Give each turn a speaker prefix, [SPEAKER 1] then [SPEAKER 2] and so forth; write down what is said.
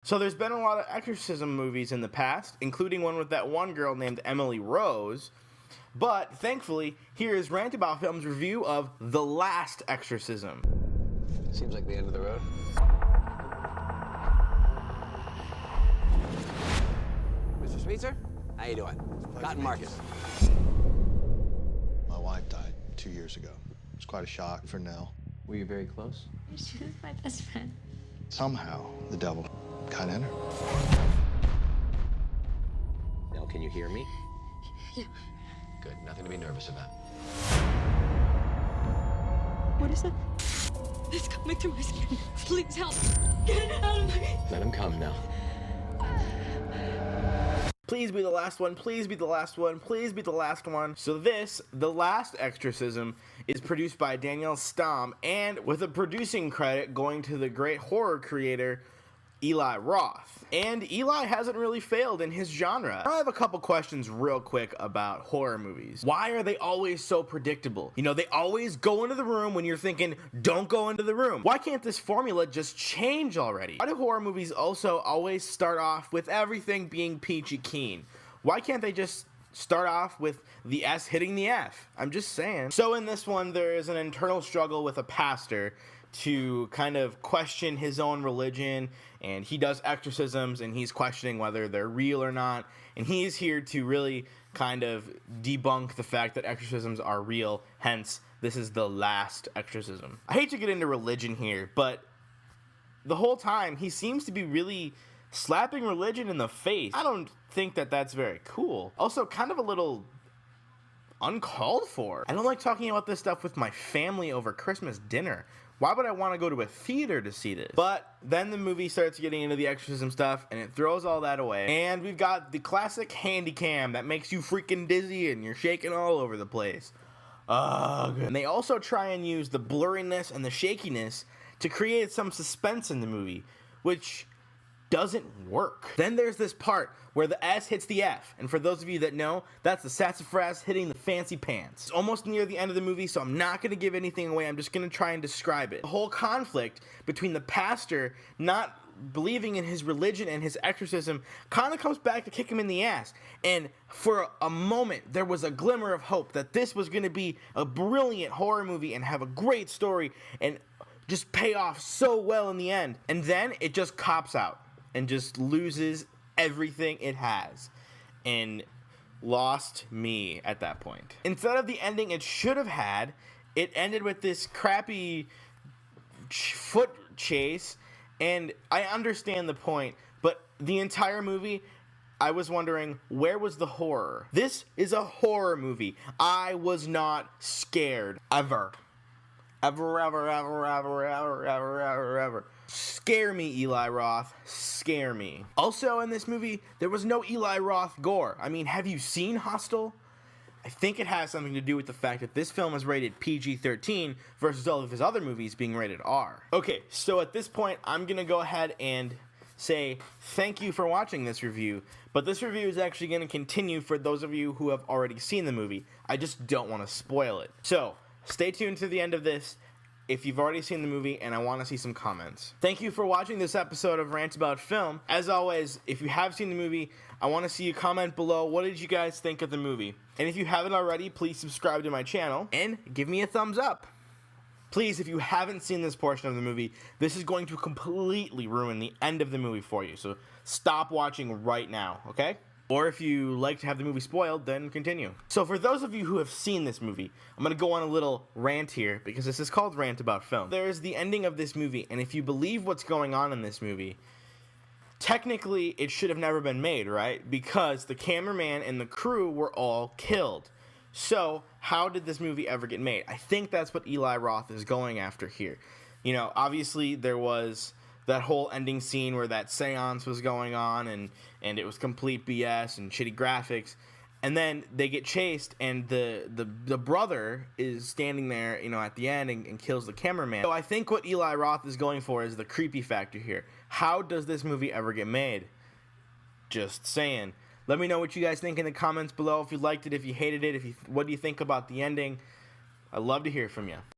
[SPEAKER 1] So there's been a lot of exorcism movies in the past, including one with that one girl named Emily Rose. But thankfully, here is Rant About Film's review of The Last Exorcism.
[SPEAKER 2] Seems like the end of the road. Mr. Sweetser, how you doing? Cotton Marcus.
[SPEAKER 3] My wife died 2 years ago. It's quite a shock for Nell.
[SPEAKER 2] Were you very close?
[SPEAKER 4] She was my best friend.
[SPEAKER 3] Somehow, the devil got in her.
[SPEAKER 2] Nell, can you hear me?
[SPEAKER 4] Yeah.
[SPEAKER 2] Good, nothing to be nervous about.
[SPEAKER 4] What is that? It's coming through my skin. Please help. Get it out of me.
[SPEAKER 2] Let him come, Nell.
[SPEAKER 1] Please be the last one, please be the last one, please be the last one. So this, The Last Exorcism, is produced by Danielle Stamm, and with a producing credit going to the great horror creator, Eli Roth. And Eli hasn't really failed in his genre. I have a couple questions real quick about horror movies. Why are they always so predictable? You know, they always go into the room when you're thinking, don't go into the room. Why can't this formula just change already? Why do horror movies also always start off with everything being peachy keen? Why can't they just start off with the S hitting the F? I'm just saying. So in this one, there is an internal struggle with a pastor to kind of question his own religion, and he does exorcisms and he's questioning whether they're real or not, and he's here to really kind of debunk the fact that exorcisms are real. Hence, this is The Last Exorcism. I hate to get into religion here, but the whole time he seems to be really slapping religion in the face. I don't think that that's very cool. Also, kind of a little uncalled for. I don't like talking about this stuff with my family over Christmas dinner. Why would I want to go to a theater to see this? But then the movie starts getting into the exorcism stuff, and it throws all that away. And we've got the classic handy cam that makes you freaking dizzy and you're shaking all over the place. Ugh. And they also try and use the blurriness and the shakiness to create some suspense in the movie, which doesn't work. Then there's this part where the S hits the F, and for those of you that know, that's the sassafras hitting the fancy pants. It's almost near the end of the movie, so I'm not going to give anything away. I'm just going to try and describe it. The whole conflict between the pastor not believing in his religion and his exorcism kind of comes back to kick him in the ass. And for a moment, there was a glimmer of hope that this was going to be a brilliant horror movie and have a great story and just pay off so well in the end. And then it just cops out and just loses everything it has, and lost me at that point. Instead of the ending it should have had, it ended with this crappy foot chase, and I understand the point, but the entire movie, I was wondering, where was the horror? This is a horror movie. I was not scared. Ever. Ever. Scare me, Eli Roth. Scare me. Also, in this movie, there was no Eli Roth gore. I mean, have you seen Hostel? I think it has something to do with the fact that this film is rated PG-13 versus all of his other movies being rated R. Okay, so at this point, I'm going to go ahead and say thank you for watching this review, but this review is actually going to continue for those of you who have already seen the movie. I just don't want to spoil it. So, stay tuned to the end of this if you've already seen the movie and I want to see some comments. Thank you for watching this episode of Rant About Film. As always, if you have seen the movie, I want to see you comment below. What did you guys think of the movie? And if you haven't already, please subscribe to my channel and give me a thumbs up. Please, if you haven't seen this portion of the movie, this is going to completely ruin the end of the movie for you. So stop watching right now, okay? Or if you like to have the movie spoiled, then continue. So for those of you who have seen this movie, I'm going to go on a little rant here, because this is called Rant About Film. There's the ending of this movie, and if you believe what's going on in this movie, technically it should have never been made, right? Because the cameraman and the crew were all killed. So how did this movie ever get made? I think that's what Eli Roth is going after here. You know, obviously there was that whole ending scene where that seance was going on and it was complete BS and shitty graphics, and then they get chased and the brother is standing there, you know, at the end and kills the cameraman. So I think what Eli Roth is going for is the creepy factor here. How does this movie ever get made? Just saying. Let me know what you guys think in the comments below. If you liked it, if you hated it, what do you think about the ending? I'd love to hear from you.